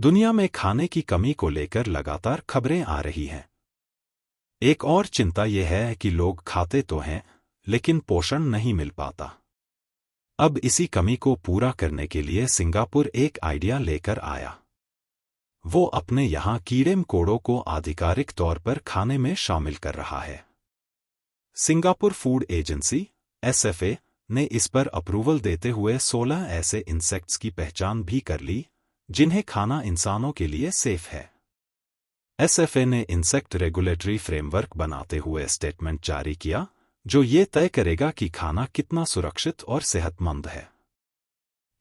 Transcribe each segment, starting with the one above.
दुनिया में खाने की कमी को लेकर लगातार खबरें आ रही हैं। एक और चिंता यह है कि लोग खाते तो हैं, लेकिन पोषण नहीं मिल पाता। अब इसी कमी को पूरा करने के लिए सिंगापुर एक आइडिया लेकर आया। वो अपने यहाँ कीड़े मकोड़ों को आधिकारिक तौर पर खाने में शामिल कर रहा है। सिंगापुर फूड एजेंसी (SFA) ने इस पर अप्रूवल देते हुए 16 ऐसे इंसेक्ट्स की पहचान भी कर ली जिन्हें खाना इंसानों के लिए सेफ है। SFA ने इंसेक्ट रेगुलेटरी फ्रेमवर्क बनाते हुए स्टेटमेंट जारी किया जो ये तय करेगा कि खाना कितना सुरक्षित और सेहतमंद है।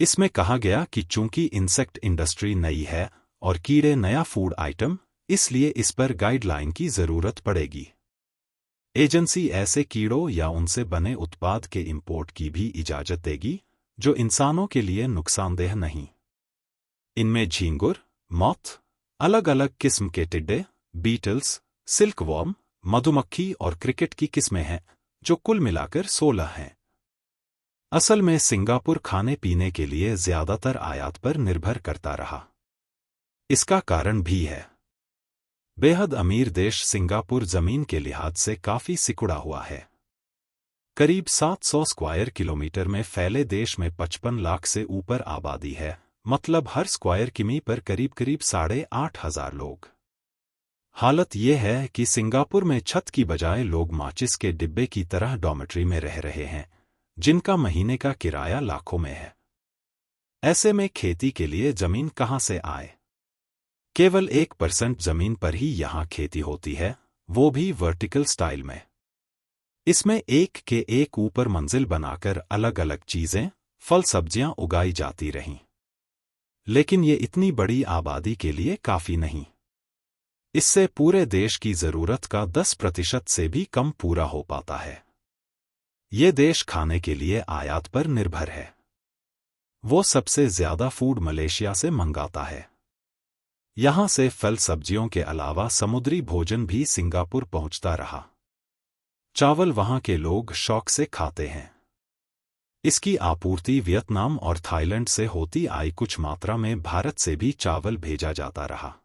इसमें कहा गया कि चूंकि इंसेक्ट इंडस्ट्री नई है और कीड़े नया फूड आइटम, इसलिए इस पर गाइडलाइन की जरूरत पड़ेगी। एजेंसी ऐसे कीड़ों या उनसे बने उत्पाद के इंपोर्ट की भी इजाजत देगी जो इंसानों के लिए नुकसानदेह नहीं। इनमें झींगुर, मॉथ, अलग अलग किस्म के टिड्डे, बीटल्स, सिल्कवॉर्म, मधुमक्खी और क्रिकेट की किस्में हैं, जो कुल मिलाकर 16 हैं। असल में सिंगापुर खाने पीने के लिए ज्यादातर आयात पर निर्भर करता रहा। इसका कारण भी है। बेहद अमीर देश सिंगापुर जमीन के लिहाज से काफी सिकुड़ा हुआ है। करीब 700 स्क्वायर किलोमीटर में फैले देश में 55 लाख से ऊपर आबादी है, मतलब हर स्क्वायर किमी पर करीब 8,500 लोग। हालत यह है कि सिंगापुर में छत की बजाय लोग माचिस के डिब्बे की तरह डॉर्मेट्री में रह रहे हैं, जिनका महीने का किराया लाखों में है। ऐसे में खेती के लिए जमीन कहां से आए? केवल 1% जमीन पर ही यहां खेती होती है, वो भी वर्टिकल स्टाइल में। इसमें एक के एक ऊपर मंजिल बनाकर अलग अलग चीजें, फल सब्जियां उगाई जाती रहीं। लेकिन ये इतनी बड़ी आबादी के लिए काफी नहीं। इससे पूरे देश की जरूरत का 10% से भी कम पूरा हो पाता है। ये देश खाने के लिए आयात पर निर्भर है। वो सबसे ज्यादा फूड मलेशिया से मंगाता है। यहां से फल सब्जियों के अलावा समुद्री भोजन भी सिंगापुर पहुंचता रहा। चावल वहां के लोग शौक से खाते हैं। इसकी आपूर्ति वियतनाम और थाईलैंड से होती आई, कुछ मात्रा में भारत से भी चावल भेजा जाता रहा।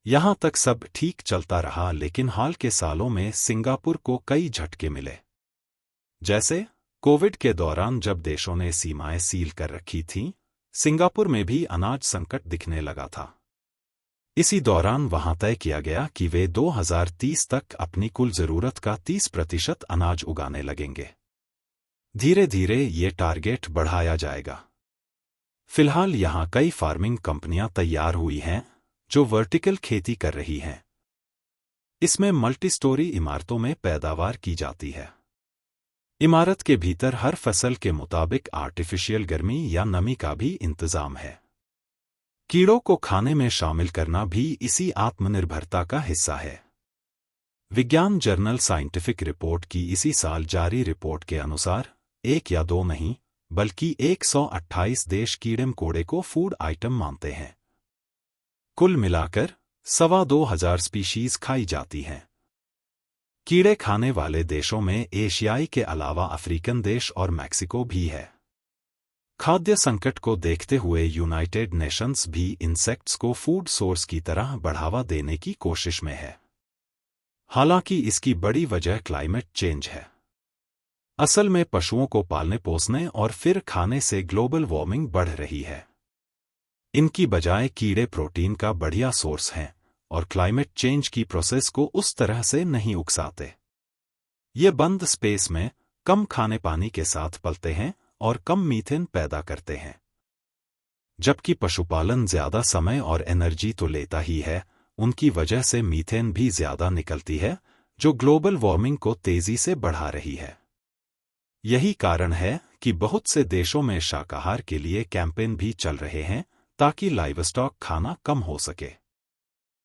यहां तक सब ठीक चलता रहा, लेकिन हाल के सालों में सिंगापुर को कई झटके मिले। जैसे कोविड के दौरान जब देशों ने सीमाएं सील कर रखी थीं, सिंगापुर में भी अनाज संकट दिखने लगा था। इसी दौरान वहां तय किया गया कि वे 2030 तक अपनी कुल जरूरत का 30% अनाज उगाने लगेंगे। धीरे धीरे ये टारगेट बढ़ाया जाएगा। फिलहाल यहां कई फार्मिंग कंपनियां तैयार हुई हैं जो वर्टिकल खेती कर रही हैं। इसमें मल्टी स्टोरी इमारतों में पैदावार की जाती है। इमारत के भीतर हर फसल के मुताबिक आर्टिफिशियल गर्मी या नमी का भी इंतजाम है। कीड़ों को खाने में शामिल करना भी इसी आत्मनिर्भरता का हिस्सा है। विज्ञान जर्नल साइंटिफिक रिपोर्ट की इसी साल जारी रिपोर्ट के अनुसार 1 या 2 नहीं, बल्कि 128 देश कीड़े मकोड़े को फूड आइटम मानते हैं। कुल मिलाकर 2,200 स्पीशीज खाई जाती हैं। कीड़े खाने वाले देशों में एशियाई के अलावा अफ्रीकन देश और मैक्सिको भी है। खाद्य संकट को देखते हुए यूनाइटेड नेशंस भी इंसेक्ट्स को फूड सोर्स की तरह बढ़ावा देने की कोशिश में है। हालांकि इसकी बड़ी वजह क्लाइमेट चेंज है। असल में पशुओं को पालने पोसने और फिर खाने से ग्लोबल वार्मिंग बढ़ रही है। इनकी बजाय कीड़े प्रोटीन का बढ़िया सोर्स हैं और क्लाइमेट चेंज की प्रोसेस को उस तरह से नहीं उकसाते। ये बंद स्पेस में कम खाने पानी के साथ पलते हैं और कम मीथेन पैदा करते हैं। जबकि पशुपालन ज्यादा समय और एनर्जी तो लेता ही है, उनकी वजह से मीथेन भी ज्यादा निकलती है, जो ग्लोबल वार्मिंग को तेजी से बढ़ा रही है। यही कारण है कि बहुत से देशों में शाकाहार के लिए कैंपेन भी चल रहे हैं ताकि लाइवस्टॉक खाना कम हो सके।